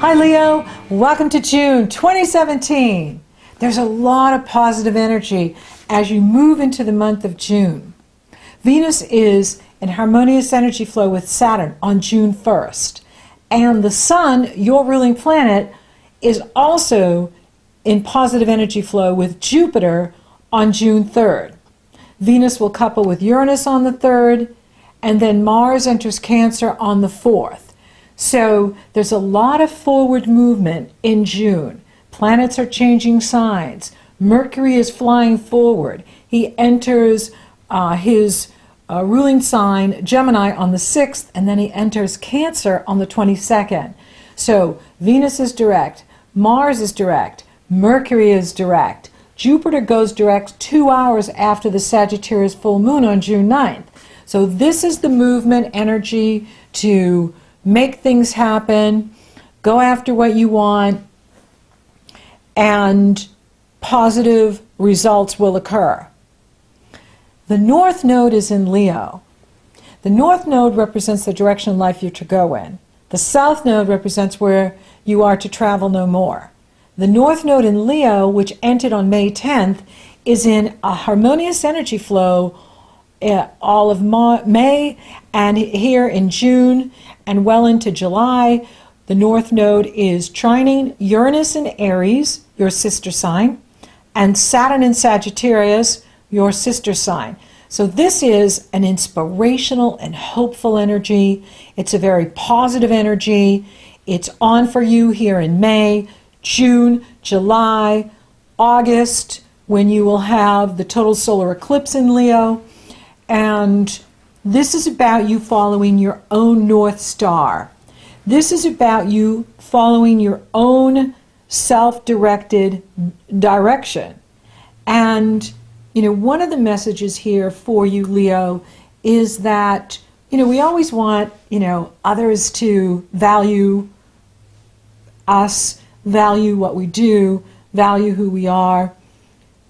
Hi Leo, welcome to June 2017. There's a lot of positive energy as you move into the month of June. Venus is in harmonious energy flow with Saturn on June 1st. And the Sun, your ruling planet, is also in positive energy flow with Jupiter on June 3rd. Venus will couple with Uranus on the 3rd, and then Mars enters Cancer on the 4th. So there's a lot of forward movement in June. Planets are changing signs. Mercury is flying forward. He enters his ruling sign, Gemini, on the 6th, and then he enters Cancer on the 22nd. So Venus is direct, Mars is direct, Mercury is direct. Jupiter goes direct 2 hours after the Sagittarius full moon on June 9th. So this is the movement energy to make things happen, go after what you want, and positive results will occur. The North Node is in Leo. The North Node represents the direction of life you're to go in. The South Node represents where you are to travel no more. The North Node in Leo, which entered on May 10th, is in a harmonious energy flow all of May and here in June and well into July. The North Node is trining Uranus in Aries, your sister sign, and Saturn in Sagittarius, your sister sign. So this is an inspirational and hopeful energy. It's a very positive energy. It's on for you here in May, June, July, August, when you will have the total solar eclipse in Leo. And this is about you following your own North Star. This is about you following your own self-directed direction. And, you know, one of the messages here for you, Leo, is that, you know, we always want, you know, others to value us, value what we do, value who we are.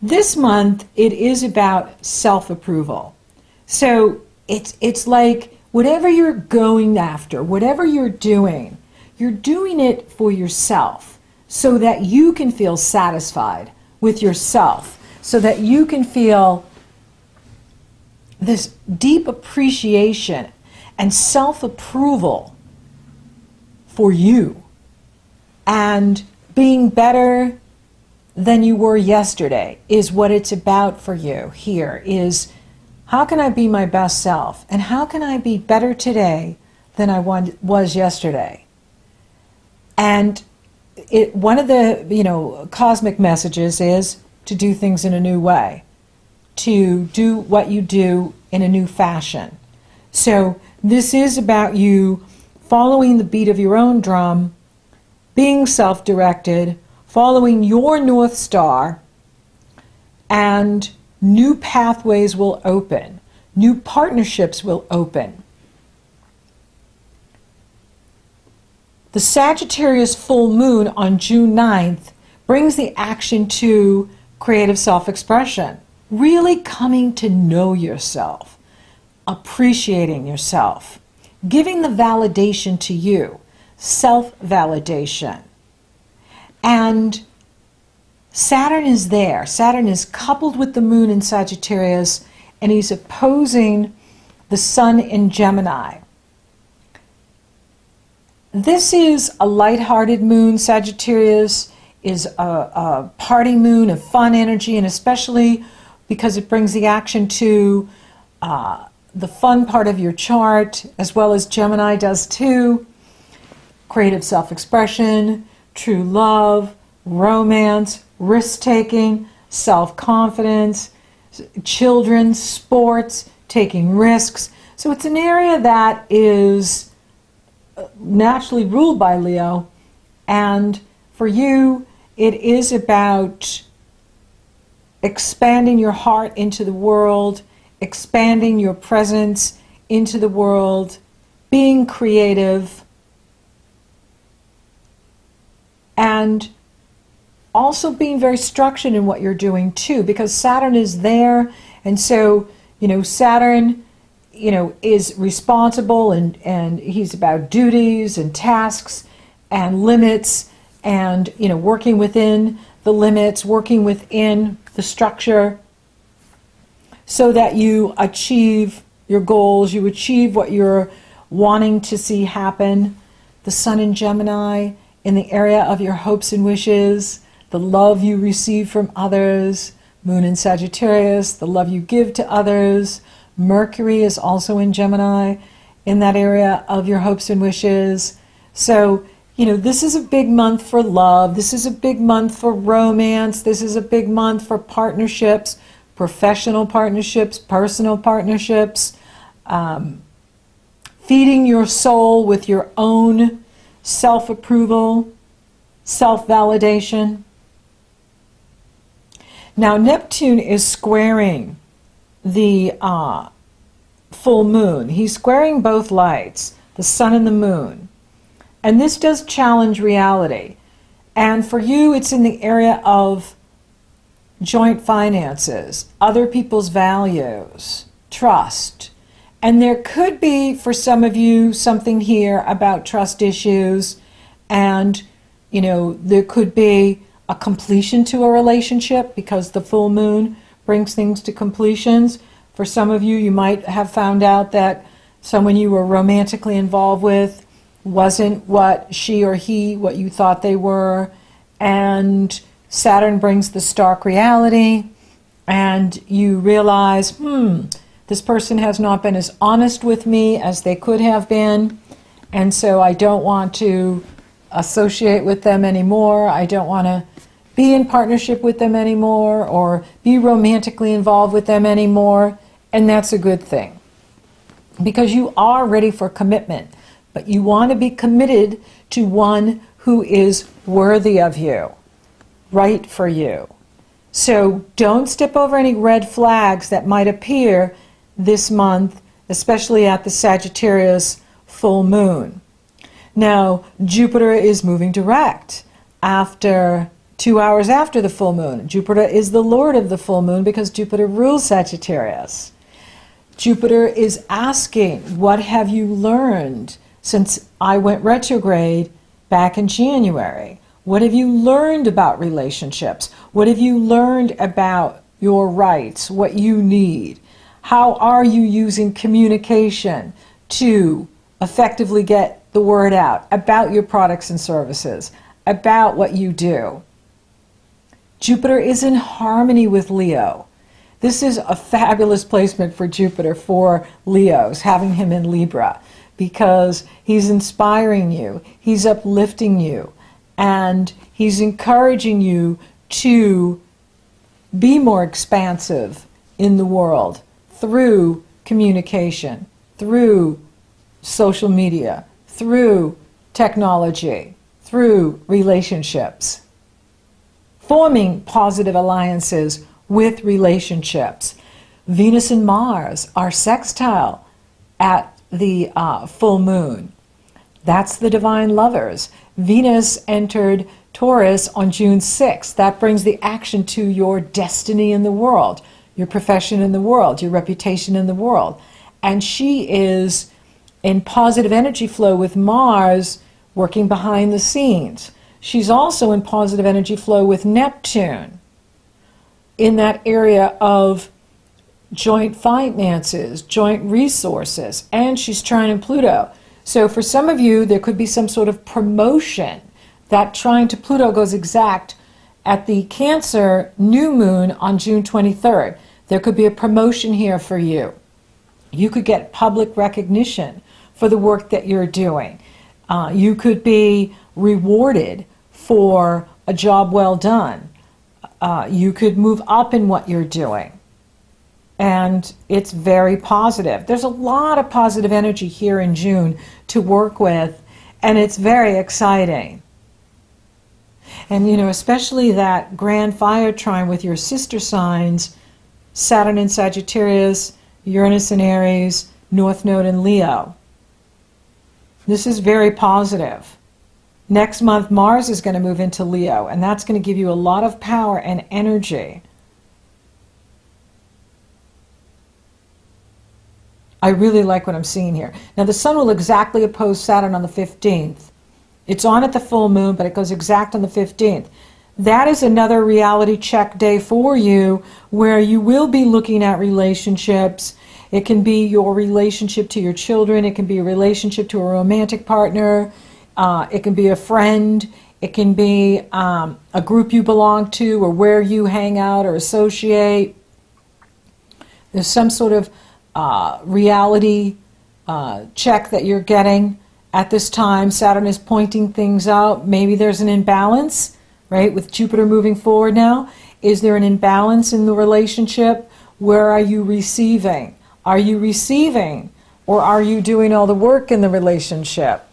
This month, it is about self-approval. So it's like whatever you're going after, whatever you're doing it for yourself so that you can feel satisfied with yourself, so that you can feel this deep appreciation and self-approval for you and being better than you were yesterday is what it's about for you here. Is how can I be my best self? And how can I be better today than I was yesterday? And one of the, you know, cosmic messages is to do things in a new way, to do what you do in a new fashion. So this is about you following the beat of your own drum, being self-directed, following your North Star, and new pathways will open. New partnerships will open. The Sagittarius full moon on June 9th brings the action to creative self-expression. Really coming to know yourself, appreciating yourself, giving the validation to you, self-validation. And Saturn is there. Saturn is coupled with the moon in Sagittarius, and he's opposing the sun in Gemini. This is a lighthearted moon. Sagittarius is a party moon of fun energy, and especially because it brings the action to the fun part of your chart, as well as Gemini does too. Creative self-expression, true love, romance, risk-taking, self-confidence, children, sports, taking risks. So it's an area that is naturally ruled by Leo. And for you, it is about expanding your heart into the world, expanding your presence into the world, being creative, and also being very structured in what you're doing too, because Saturn is there. And so, you know, Saturn, you know, is responsible, and he's about duties and tasks and limits, and working within the limits, working within the structure, so that you achieve your goals, you achieve what you're wanting to see happen. The Sun in Gemini, in the area of your hopes and wishes, the love you receive from others. Moon in Sagittarius, the love you give to others. Mercury is also in Gemini, in that area of your hopes and wishes. So, this is a big month for love. This is a big month for romance. This is a big month for partnerships, professional partnerships, personal partnerships, feeding your soul with your own self-approval, self-validation. Now, Neptune is squaring the full moon. He's squaring both lights, the sun and the moon. And this does challenge reality. And for you, it's in the area of joint finances, other people's values, trust. And there could be, for some of you, something here about trust issues. And, there could be a completion to a relationship because the full moon brings things to completions. For some of you, you might have found out that someone you were romantically involved with wasn't what she or he, what you thought they were. And Saturn brings the stark reality, and you realize, this person has not been as honest with me as they could have been, and so I don't want to associate with them anymore. I don't want to be in partnership with them anymore or be romantically involved with them anymore. And that's a good thing, because you are ready for commitment, but you want to be committed to one who is worthy of you, right for you. So don't step over any red flags that might appear this month, especially at the Sagittarius full moon. Now, Jupiter is moving direct after 2 hours after the full moon. Jupiter is the lord of the full moon because Jupiter rules Sagittarius. Jupiter is asking, what have you learned since I went retrograde back in January? What have you learned about relationships? What have you learned about your rights, what you need? How are you using communication to effectively get the word out about your products and services, about what you do? Jupiter is in harmony with Leo. This is a fabulous placement for Jupiter for Leos, having him in Libra, because he's inspiring you, he's uplifting you, and he's encouraging you to be more expansive in the world through communication, through social media, through technology, through relationships. Forming positive alliances with relationships. Venus and Mars are sextile at the full moon. That's the divine lovers. Venus entered Taurus on June 6th. That brings the action to your destiny in the world, your profession in the world, your reputation in the world. And she is in positive energy flow with Mars working behind the scenes. She's also in positive energy flow with Neptune in that area of joint finances, joint resources, and she's trining Pluto. So for some of you, there could be some sort of promotion. That trine to Pluto goes exact at the Cancer new moon on June 23rd. There could be a promotion here for you. You could get public recognition for the work that you're doing. You could be rewarded for a job well done. You could move up in what you're doing. And it's very positive. There's a lot of positive energy here in June to work with, and it's very exciting. And, especially that grand fire trine with your sister signs, Saturn in Sagittarius, Uranus in Aries, North Node in Leo. This is very positive. Next month, Mars is going to move into Leo, and that's going to give you a lot of power and energy. I really like what I'm seeing here. Now, the Sun will exactly oppose Saturn on the 15th It's on at the full moon, but it goes exact on the 15th. That is another reality check day for you, where you will be looking at relationships. It can be your relationship to your children. It can be a relationship to a romantic partner. It can be a friend. It can be a group you belong to, or where you hang out or associate. There's some sort of reality check that you're getting at this time. Saturn is pointing things out. Maybe there's an imbalance, right? With Jupiter moving forward now. Is there an imbalance in the relationship? Where are you receiving? Are you receiving, or are you doing all the work in the relationship?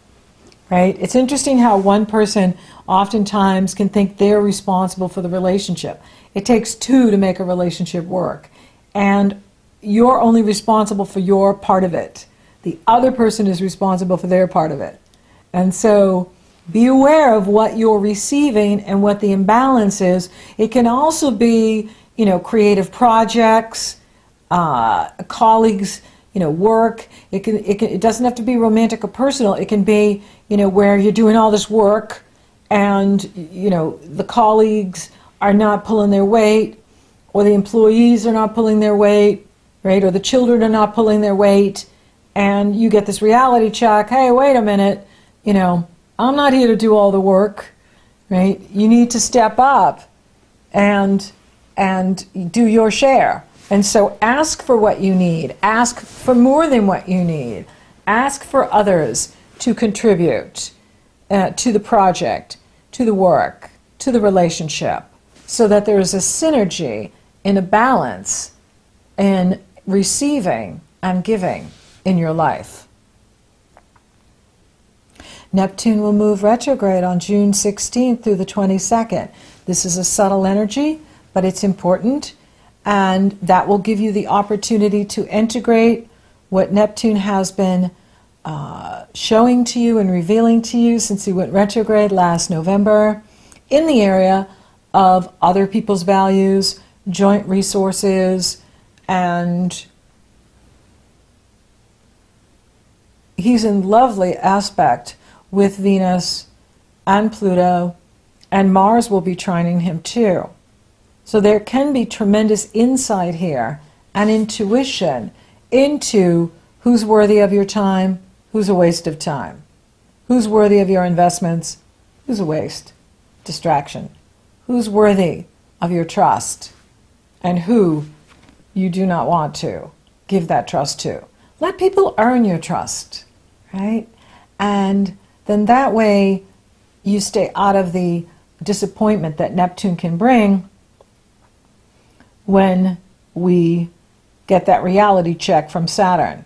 Right? It's interesting how one person oftentimes can think they're responsible for the relationship. It takes two to make a relationship work. And you're only responsible for your part of it. The other person is responsible for their part of it. And so be aware of what you're receiving and what the imbalance is. It can also be, you know, creative projects, colleagues, you know, work. It doesn't have to be romantic or personal. It can be, you know, where you're doing all this work and, you know, the colleagues are not pulling their weight, or the employees are not pulling their weight, right? Or the children are not pulling their weight, and you get this reality check. Hey, wait a minute, you know, I'm not here to do all the work, right? You need to step up and do your share. And so ask for what you need. Ask for more than what you need. Ask for others to contribute to the project, to the work, to the relationship, so that there is a synergy and a balance in receiving and giving in your life. Neptune will move retrograde on June 16th through the 22nd. This is a subtle energy, but it's important, and that will give you the opportunity to integrate what Neptune has been showing to you and revealing to you since he went retrograde last November in the area of other people's values, joint resources, and he's in lovely aspect with Venus and Pluto, and Mars will be trining him too. So there can be tremendous insight here and intuition into who's worthy of your time, who's a waste of time, who's worthy of your investments, who's a waste, distraction, who's worthy of your trust, and who you do not want to give that trust to. Let people earn your trust, right? And then that way you stay out of the disappointment that Neptune can bring when we get that reality check from Saturn.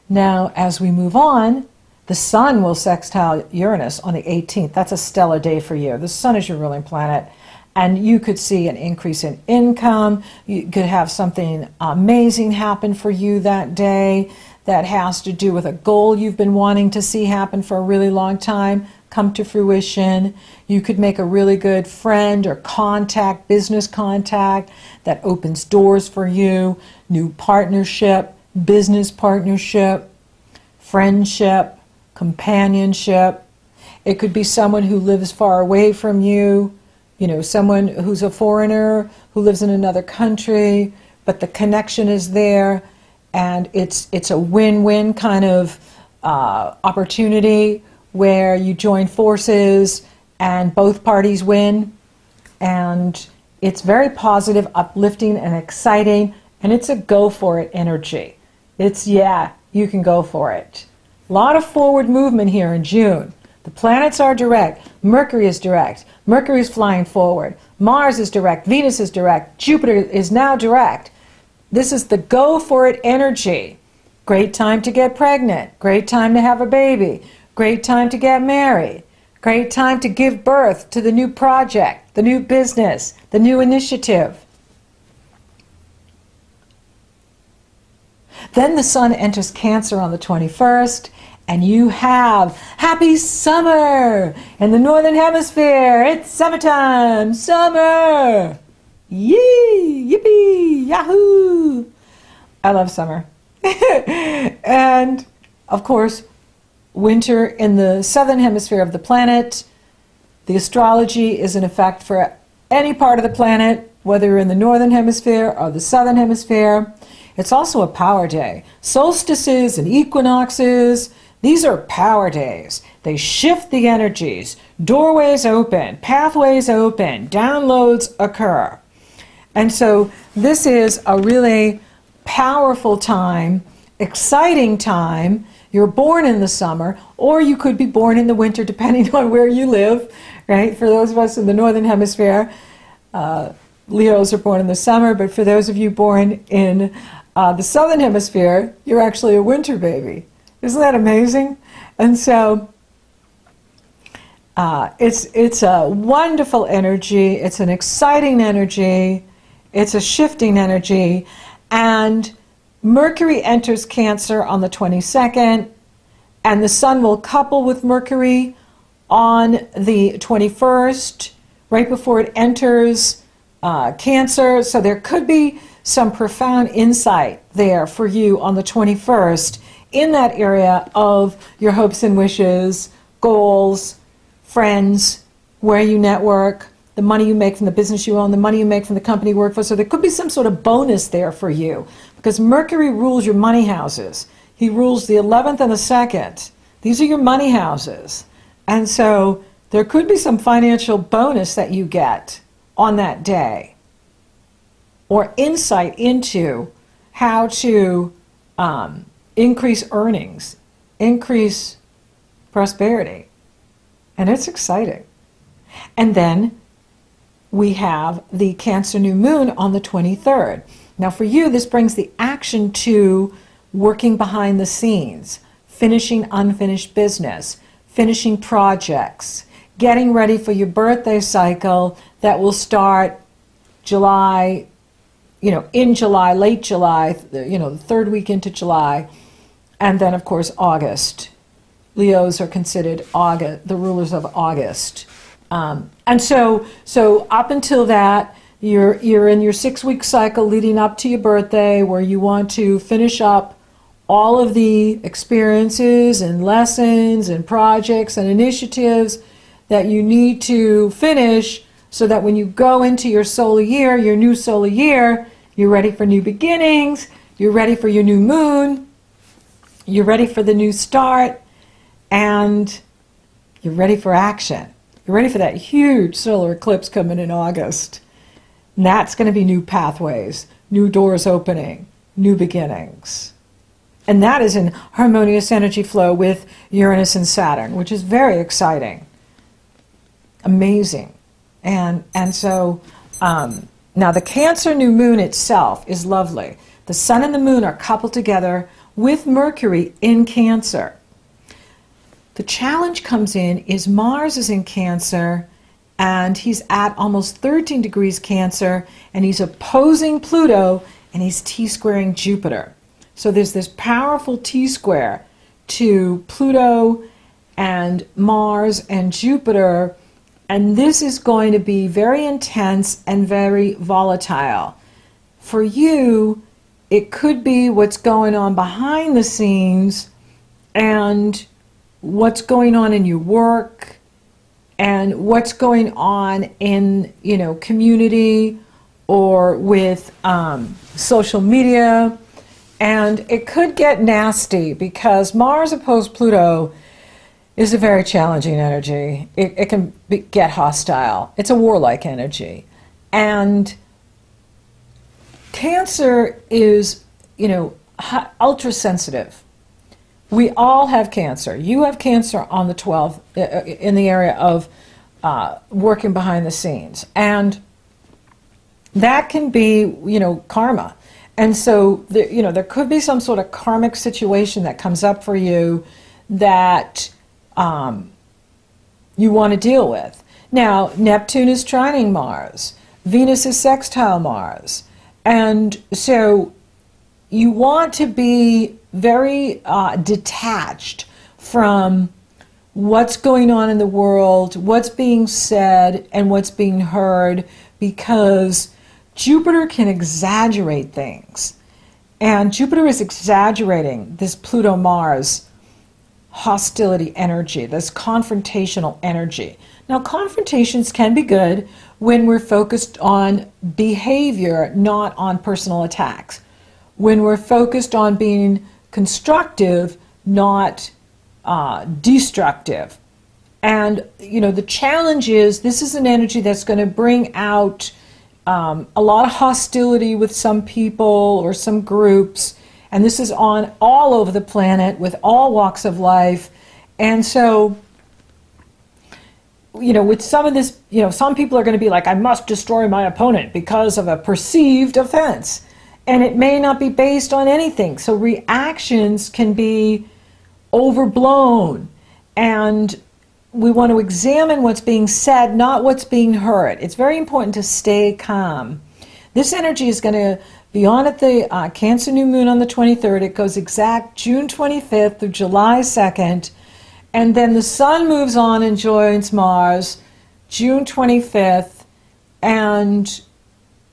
Now, as we move on, the Sun will sextile Uranus on the 18th. That's a stellar day for you. The Sun is your ruling planet, and you could see an increase in income. You could have something amazing happen for you that day that has to do with a goal you've been wanting to see happen for a really long time come to fruition. You could make a really good friend or contact, business contact, that opens doors for you, new partnership, business partnership, friendship, companionship. It could be someone who lives far away from you, you know, someone who's a foreigner who lives in another country, but the connection is there, and it's a win-win kind of opportunity where you join forces and both parties win, and it's very positive, uplifting, and exciting, and it's a go for it energy. It's, yeah, you can go for it. A lot of forward movement here in June. The planets are direct. Mercury is direct. Mercury is flying forward. Mars is direct. Venus is direct. Jupiter is now direct. This is the go for it energy. Great time to get pregnant. Great time to have a baby. Great time to get married. Great time to give birth to the new project, the new business, the new initiative. Then the Sun enters Cancer on the 21st, and you have happy summer in the Northern Hemisphere. It's summertime, summer. Yee, yippee, yahoo. I love summer. And of course, winter in the southern hemisphere of the planet. The astrology is in effect for any part of the planet, whether you're in the northern hemisphere or the southern hemisphere. It's also a power day. Solstices and equinoxes, these are power days. They shift the energies. Doorways open, pathways open, downloads occur. And so this is a really powerful time, exciting time. You're born in the summer, or you could be born in the winter, depending on where you live, right? For those of us in the northern hemisphere, Leos are born in the summer, but for those of you born in the southern hemisphere, you're actually a winter baby. Isn't that amazing? And so it's a wonderful energy. It's an exciting energy. It's a shifting energy. And Mercury enters Cancer on the 22nd, and the Sun will couple with Mercury on the 21st, right before it enters Cancer. So there could be some profound insight there for you on the 21st in that area of your hopes and wishes, goals, friends, where you network, the money you make from the business you own, the money you make from the company you work for. So there could be some sort of bonus there for you, because Mercury rules your money houses. He rules the 11th and the 2nd. These are your money houses. And so there could be some financial bonus that you get on that day, or insight into how to increase earnings, increase prosperity. And it's exciting. And then we have the Cancer new moon on the 23rd. Now for you, this brings the action to working behind the scenes, finishing unfinished business, finishing projects, getting ready for your birthday cycle that will start July, in July, late July, the third week into July, and then of course August. Leos are considered August, the rulers of August. And so up until that, you're in your 6-week cycle leading up to your birthday, where you want to finish up all of the experiences and lessons and projects and initiatives that you need to finish, so that when you go into your solar year, your new solar year, you're ready for new beginnings, you're ready for your new moon, you're ready for the new start, and you're ready for action. You're ready for that huge solar eclipse coming in August. And that's going to be new pathways, new doors opening, new beginnings. And that is in harmonious energy flow with Uranus and Saturn, which is very exciting. Amazing. And so now the Cancer new moon itself is lovely. The Sun and the Moon are coupled together with Mercury in Cancer. The challenge comes in is Mars is in Cancer, and he's at almost 13 degrees Cancer, and he's opposing Pluto, and he's T-squaring Jupiter. So there's this powerful T-square to Pluto and Mars and Jupiter, and this is going to be very intense and very volatile. For you, it could be what's going on behind the scenes, and what's going on in your work, and what's going on in community or with social media. And it could get nasty, because Mars opposed Pluto is a very challenging energy. It can get hostile. It's a warlike energy. And Cancer is, ultra sensitive. We all have Cancer. You have Cancer on the 12th in the area of working behind the scenes. And that can be, karma. And so, there could be some sort of karmic situation that comes up for you that you want to deal with. Now, Neptune is trining Mars. Venus is sextile Mars. And so you want to be very detached from what's going on in the world, what's being said, and what's being heard, because Jupiter can exaggerate things. And Jupiter is exaggerating this Pluto-Mars hostility energy, this confrontational energy. Now, confrontations can be good when we're focused on behavior, not on personal attacks. When we're focused on being constructive, not destructive. And, you know, the challenge is this is an energy that's going to bring out a lot of hostility with some people or some groups. And this is on all over the planet with all walks of life. And so, you know, with some of this, you know, some people are going to be like, I must destroy my opponent because of a perceived offense. And it may not be based on anything. So reactions can be overblown. And we want to examine what's being said, not what's being heard. It's very important to stay calm. This energy is going to be on at the Cancer new moon on the 23rd. It goes exact June 25th through July 2nd. And then the sun moves on and joins Mars June 25th. And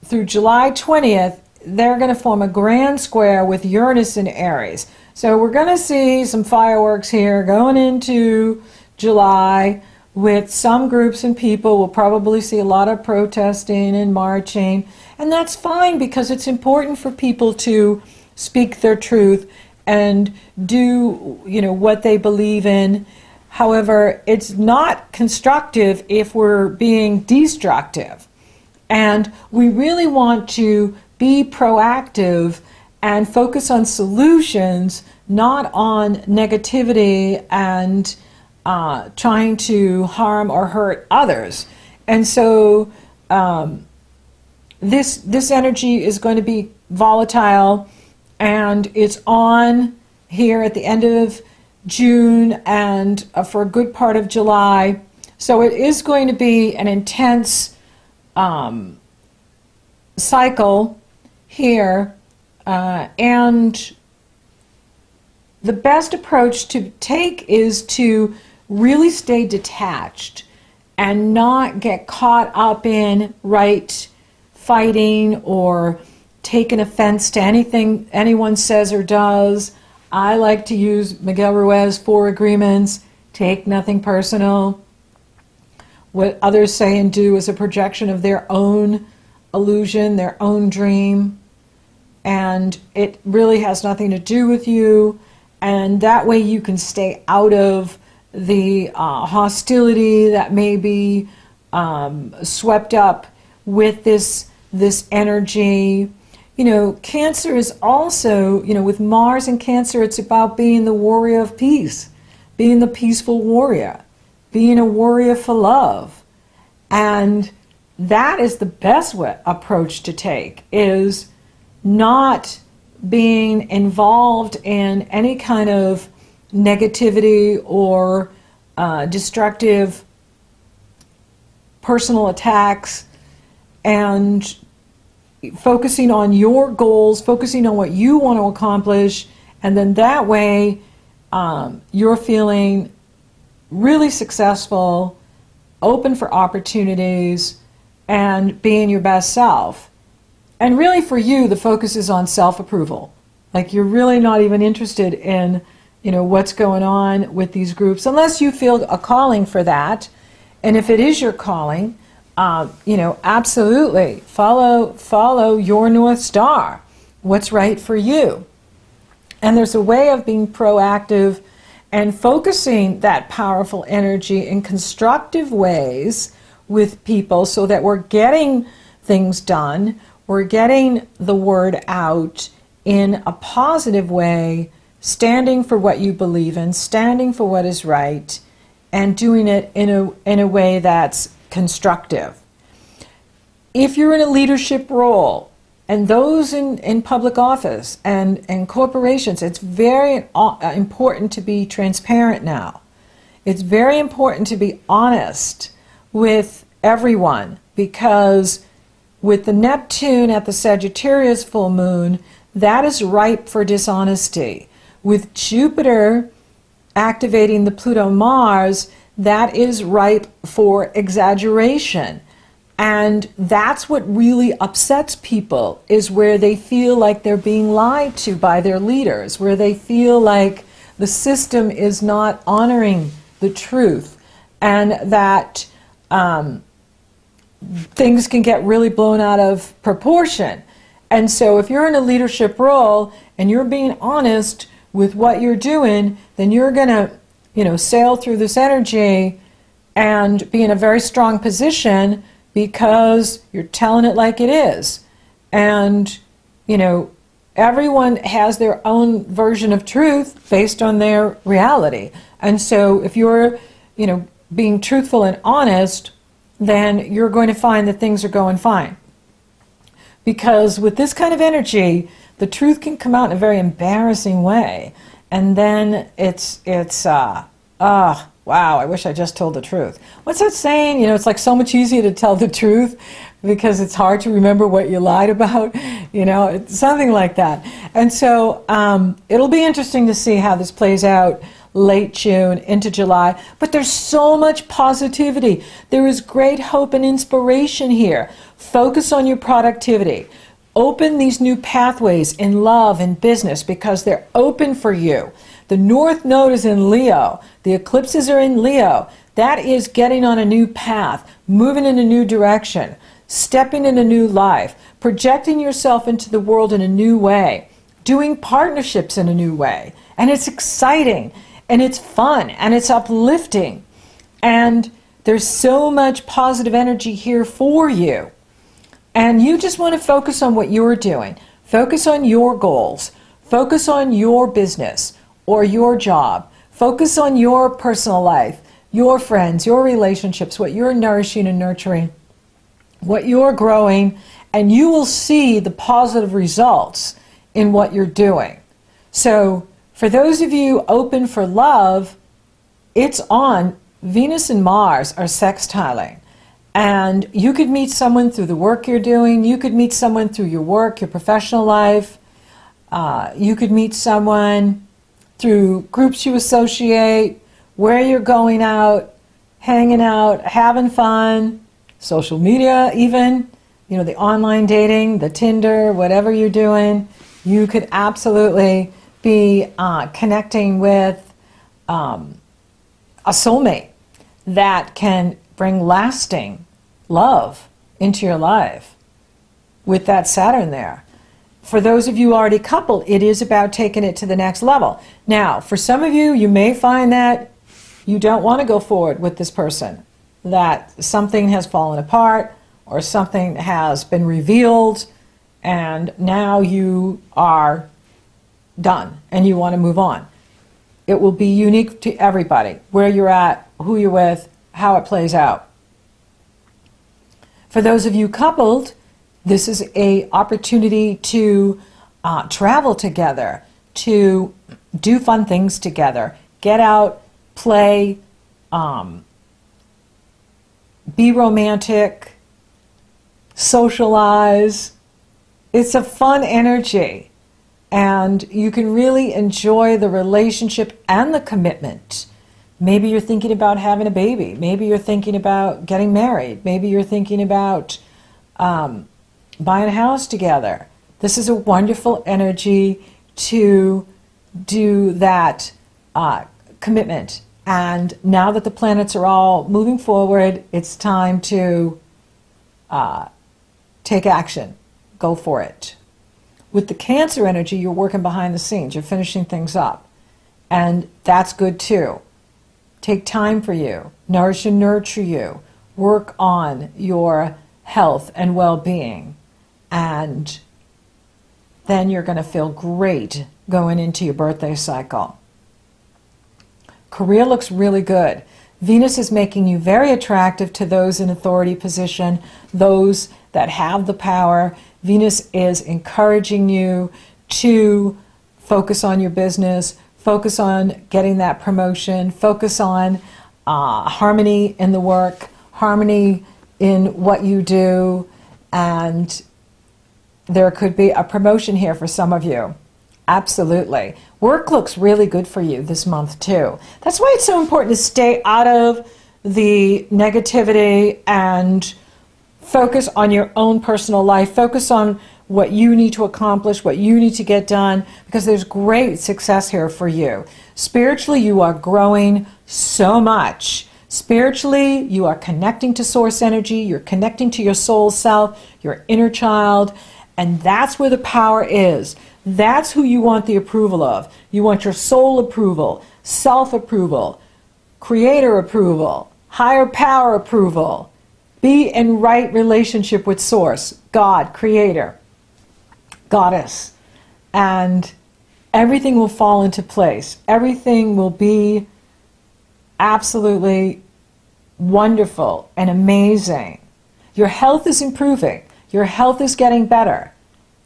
through July 20th, they're going to form a grand square with Uranus in Aries. So we're going to see some fireworks here going into July with some groups and people. We'll probably see a lot of protesting and marching. And that's fine because it's important for people to speak their truth and do, you know, what they believe in. However, it's not constructive if we're being destructive. And we really want to be proactive and focus on solutions, not on negativity and trying to harm or hurt others. And so this energy is going to be volatile, and it's on here at the end of June and for a good part of July. So it is going to be an intense cycle here, and the best approach to take is to really stay detached and not get caught up in fighting or taking offense to anything anyone says or does. I like to use Miguel Ruiz's 4 agreements. Take nothing personal. What others say and do is a projection of their own illusion, their own dream, and it really has nothing to do with you. And that way you can stay out of the hostility that may be swept up with this energy. You know, Cancer is also, you know, with Mars and Cancer, it's about being the warrior of peace, being the peaceful warrior, being a warrior for love. And that is the best approach to take, is not being involved in any kind of negativity or destructive personal attacks, and focusing on your goals, focusing on what you want to accomplish, and then that way you're feeling really successful, open for opportunities, and being your best self. And really for you, the focus is on self-approval. Like, you're really not even interested in, you know, what's going on with these groups, unless you feel a calling for that. And if it is your calling, you know, absolutely follow your North Star, what's right for you. And there's a way of being proactive and focusing that powerful energy in constructive ways with people so that we're getting things done, we're getting the word out in a positive way, standing for what you believe in, standing for what is right, and doing it in a way that's constructive. If you're in a leadership role, and those in public office and corporations, it's very important to be transparent now. It's very important to be honest with everyone, because with the Neptune at the Sagittarius full moon, that is ripe for dishonesty. With Jupiter activating the Pluto-Mars, that is ripe for exaggeration. And that's what really upsets people, is where they feel like they're being lied to by their leaders, where they feel like the system is not honoring the truth, and that things can get really blown out of proportion. And so if you're in a leadership role and you're being honest with what you're doing, then you're going to, you know, sail through this energy and be in a very strong position because you're telling it like it is. And, you know, everyone has their own version of truth based on their reality. And so if you're, you know, being truthful and honest, then you're going to find that things are going fine. Because with this kind of energy, the truth can come out in a very embarrassing way. And then wow, I wish I just told the truth. What's that saying? You know, it's like so much easier to tell the truth because it's hard to remember what you lied about. You know, it's something like that. And so it'll be interesting to see how this plays out late June into July. But there's so much positivity. There is great hope and inspiration here. Focus on your productivity. Open these new pathways in love and business because they're open for you. The North Node is in Leo. The eclipses are in Leo. That is getting on a new path, moving in a new direction, stepping in a new life, projecting yourself into the world in a new way, doing partnerships in a new way. And it's exciting, and it's fun, and it's uplifting. And there's so much positive energy here for you. And you just want to focus on what you're doing. Focus on your goals. Focus on your business or your job. Focus on your personal life, your friends, your relationships, what you're nourishing and nurturing, what you're growing, and you will see the positive results in what you're doing. So for those of you open for love, it's on. Venus and Mars are sextiling. And you could meet someone through the work you're doing. You could meet someone through your work, your professional life. You could meet someone through groups you associate, where you're going out, hanging out, having fun, social media even, you know, the online dating, the Tinder, whatever you're doing. You could absolutely be connecting with a soulmate that can bring lasting love into your life with that Saturn there. For those of you already coupled, it is about taking it to the next level. Now, for some of you, you may find that you don't want to go forward with this person, that something has fallen apart or something has been revealed and now you are done and you want to move on. It will be unique to everybody, where you're at, who you're with, how it plays out. For those of you coupled, this is an opportunity to travel together, to do fun things together, get out, play, be romantic, socialize. It's a fun energy, and you can really enjoy the relationship and the commitment. Maybe you're thinking about having a baby. Maybe you're thinking about getting married. Maybe you're thinking about buying a house together. This is a wonderful energy to do that commitment. And now that the planets are all moving forward, it's time to take action. Go for it. With the Cancer energy, you're working behind the scenes. You're finishing things up. And that's good too. Take time for you. Nourish and nurture you. Work on your health and well-being. And then you're going to feel great going into your birthday cycle. Career looks really good. Venus is making you very attractive to those in authority position, those that have the power. Venus is encouraging you to focus on your business, focus on getting that promotion, focus on harmony in the work, harmony in what you do, and there could be a promotion here for some of you. Absolutely. Work looks really good for you this month too. That's why it's so important to stay out of the negativity and Focus on your own personal life. Focus on what you need to accomplish, what you need to get done, because there's great success here for you. Spiritually, you are growing so much. Spiritually, you are connecting to source energy, you're connecting to your soul self, your inner child, and that's where the power is. That's who you want the approval of. You want your soul approval, self-approval, creator approval, higher power approval. Be in right relationship with source, God, creator, goddess, and everything will fall into place. Everything will be absolutely wonderful and amazing. Your health is improving. Your health is getting better.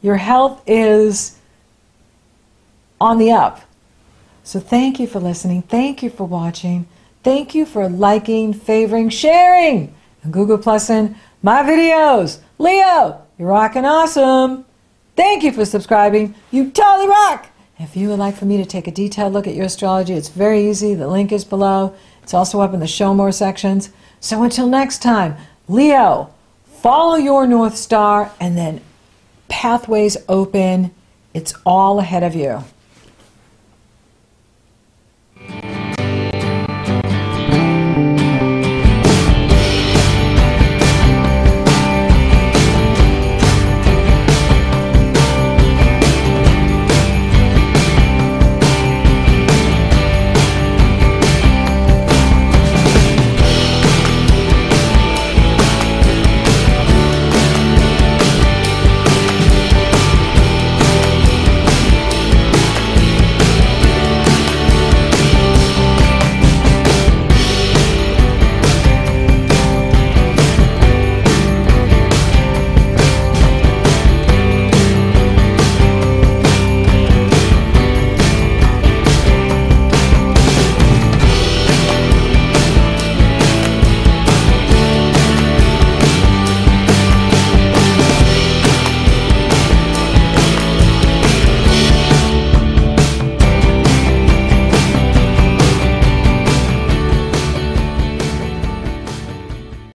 Your health is on the up. So thank you for listening. Thank you for watching. Thank you for liking, favoring, sharing, and Google Plussing my videos. Leo, you're rocking awesome. Thank you for subscribing. You totally rock. If you would like for me to take a detailed look at your astrology, it's very easy. The link is below. It's also up in the Show More sections. So until next time, Leo, follow your North Star and then pathways open. It's all ahead of you.